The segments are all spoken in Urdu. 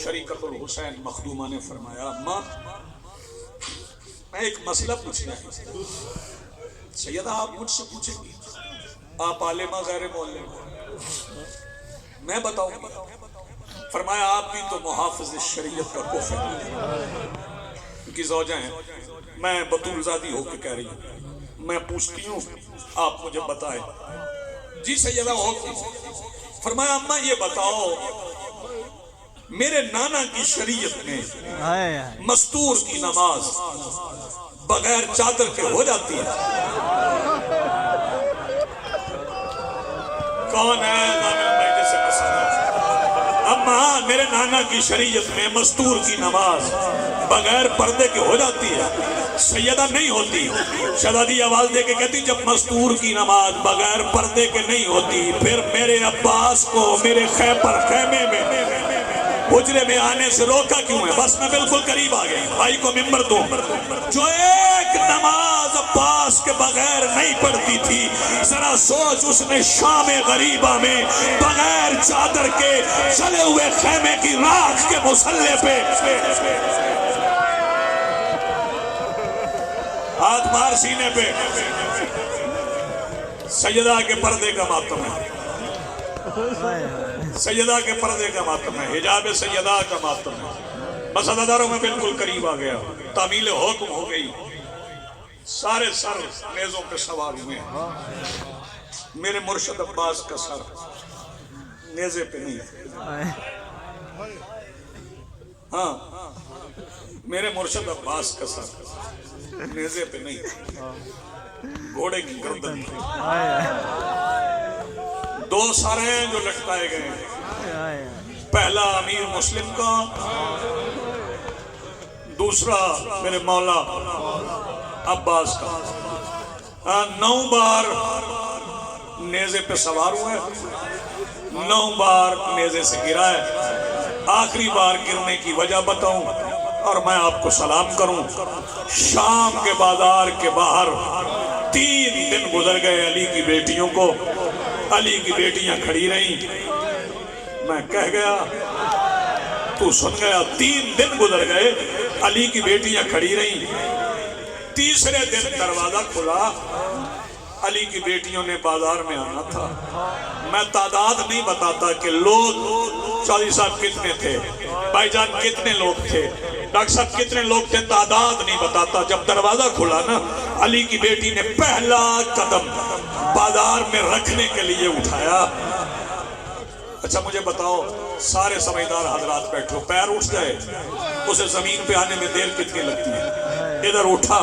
شریکت الحسین مخدومہ نے فرمایا اماں میں ایک مسئلہ پوچھنا ہے. سیدہ آپ مجھ سے پوچھیں گی, آپ عالمہ غیر معلم, میں بتاؤں گا. فرمایا آپ بھی تو محافظ شریعت کا کفر ان کی زوجہ ہیں, میں بطول زادی ہو کے کہہ رہی ہوں, میں پوچھتی ہوں آپ مجھے بتائیں. جی سیدہ ہو. فرمایا اماں یہ بتاؤ میرے نانا کی شریعت میں مستور کی نماز بغیر چادر کے ہو جاتی ہے؟ کون ہے جیسے اماں میرے نانا کی شریعت میں مستور کی نماز بغیر پردے کے ہو جاتی ہے؟ سیدہ نہیں ہوتی. شہزادی آواز دے کے کہتی جب مستور کی نماز بغیر پردے کے نہیں ہوتی پھر میرے عباس کو میرے خیمے میں حجرے میں آنے سے روکا کیوں ہے؟ بس میں بالکل قریب آ گئی, بھائی کو ممبر دوں. جو ایک نماز عباس کے بغیر نہیں پڑھتی تھی, ذرا سوچ اس نے شام غریبہ میں بغیر چادر کے جلے ہوئے خیمے کی راکھ کے مصلے پہ ہاتھ مار سینے پہ. سیدہ کے پردے کا ماتم ہے, سیدہ کے پردے کا ماتم ہے, حجاب سیدہ کا ماتم ہے. بس عزاداروں میں بالکل قریب آ گیا, تعمیل حکم ہو گئی, سارے سر نیزوں پہ سوار ہوئے ہیں. میرے مرشد عباس کا سر نیزے پہ نہیں, ہاں میرے مرشد عباس کا سر نیزے پہ نہیں, گھوڑے کی گردن پہ. دو سر ہیں جو لٹکائے گئے ہیں, پہلا امیر مسلم کا, دوسرا میرے مولا عباس کا. 9 بار نیزے پہ سوار ہوئے, 9 بار نیزے سے گرا ہے. آخری بار گرنے کی وجہ بتاؤں اور میں آپ کو سلام کروں. شام کے بازار کے باہر 3 دن گزر گئے علی کی بیٹیوں کو, علی کی بیٹیاں کھڑی رہیں. میں کہہ گیا تو سن گیا. 3 دن گزر گئے, علی کی بیٹیاں کھڑی رہیں. تیسرے دن دروازہ کھلا, علی کی بیٹیوں نے بازار میں آنا تھا. میں تعداد نہیں بتاتا کہ لوگ چودھری صاحب کتنے تھے, بھائی جان کتنے لوگ تھے, ڈاکٹر صاحب کتنے لوگ تھے, تعداد نہیں بتاتا. جب دروازہ کھلا نا, علی کی بیٹی نے پہلا قدم بازار میں رکھنے کے لیے اٹھایا. اچھا مجھے بتاؤ سارے سمجھدار حضرات بیٹھو, پیر اٹھ جائے اسے زمین پہ آنے میں دیر کتنی لگتی ہے؟ ادھر اٹھا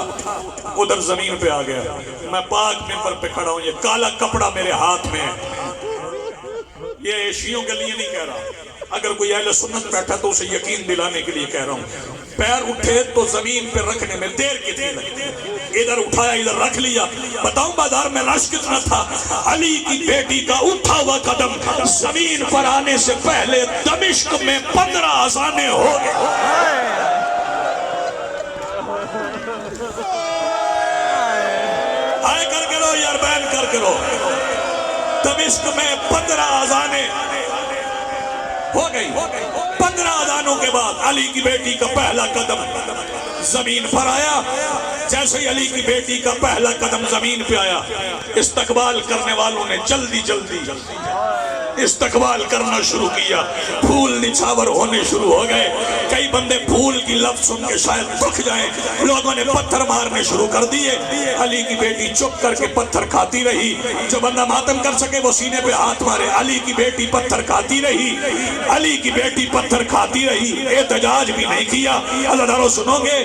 ادھر زمین پہ آ گیا. میں پاک ممبر پہ کھڑا ہوں, یہ کالا کپڑا میرے ہاتھ میں ہے. یہ شیعوں کے لیے نہیں کہہ رہا, اگر کوئی اہل سنت بیٹھا تو اسے یقین دلانے کے لیے کہہ رہا ہوں. پیر اٹھے تو زمین پہ رکھنے میں دیر کتنی لگتی ہے؟ ادھر اٹھایا ادھر رکھ لیا. بتاؤں بازار میں رش کتنا تھا؟ علی کی بیٹی کا اٹھا ہوا قدم زمین پر آنے سے پہلے دمشق میں 15 اذانیں ہو گئے. آئے کر کے رو یار, بین کر کے رو. دمشق میں 15 اذانیں ہو گئی. 15 اذانوں کے بعد علی کی بیٹی کا پہلا قدم زمین پر آیا. جیسے ہی علی کی بیٹی کا پہلا قدم زمین پہ آیا, استقبال کرنے والوں نے جلدی استقبال کرنا شروع کیا. پھول نچھاور ہونے شروع ہو گئے. کئی بندے پھول کی لفظ سن کے شاید دکھ جائیں, لوگوں نے پتھر مارنے شروع کر دیے. علی کی بیٹی چپ کر کے پتھر کھاتی رہی. جو بندہ ماتم کر سکے وہ سینے پہ ہاتھ مارے. علی کی بیٹی پتھر کھاتی رہی, علی کی بیٹی پتھر کھاتی رہی. احتجاج بھی نہیں کیا. اللہ تعالیٰ سنو گے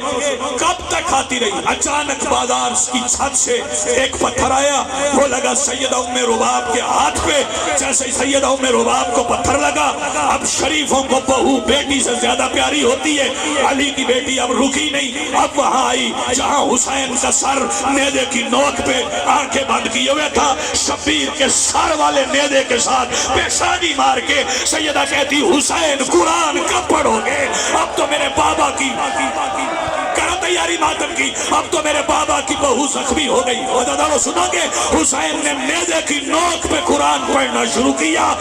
کب تک کھاتی رہی؟ اچانک بازار کی چھت سے ایک پتھر آیا, وہ لگا سیدہ ام رباب کے ہاتھ پہ. جیسے سیدہ ام رباب کو پتھر لگا, اب شریفوں کو بہو بیٹی سے زیادہ پیاری ہوتی ہے. علی کی بیٹی اب رکی نہیں, اب وہاں آئی جہاں حسین کا سر نیزے کی نوک پہ آنکھیں بند کیے ہوئے تھا. شبیر کے سر والے نیزے کے ساتھ پیشانی مار کے سیدہ کہتی حسین قرآن کب پڑھو گے؟ اب تو میرے بابا کی کرو تیاری. ماتم کی، اب تو میرے بابا کی بہو زخمی ہو گئی۔ وہ سنو گے، حسین نے نیزے کی نوک پہ قرآن پڑھنا شروع کیا۔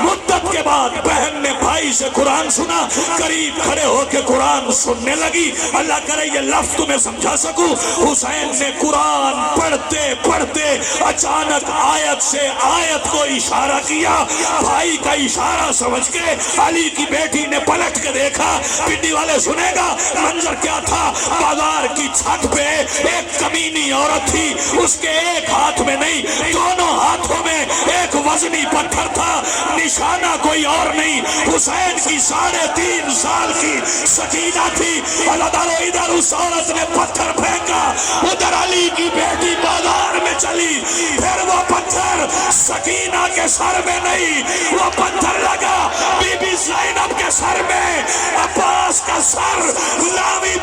مدت کے بعد بہن نے بھائی سے قرآن سنا، قریب کھڑے ہو کے قرآن سننے لگی۔ اللہ کرے یہ لفظ تمہیں سمجھا سکوں، حسین نے قرآن پڑھتے پڑھتے اچانک آیت سے آیت کو اشارہ کیا۔ بھائی کا اشارہ سمجھ کے علی کی بیٹی نے پلٹ کے دیکھا۔ پنڈی والے سنے گا منظر کیا تھا؟ بازار کی چھت پہ ایک کمینی عورت تھی، اس کے ایک ہاتھ میں نہیں دونوں ہاتھوں میں ایک وزنی پتھر تھا، نشانہ کوئی اور نہیں، حسین کی 3.5 سال کی سکینہ تھی۔ اللہ تعالیٰ ادھر اس عورت نے پتھر پھینکا، ادھر علی کی بیٹی بازار میں چلی، پھر وہ پتھر سکینہ کے سر میں نہیں، وہ پتھر لگا بی بی زینب کے سر میں، عباس کا سر لاوی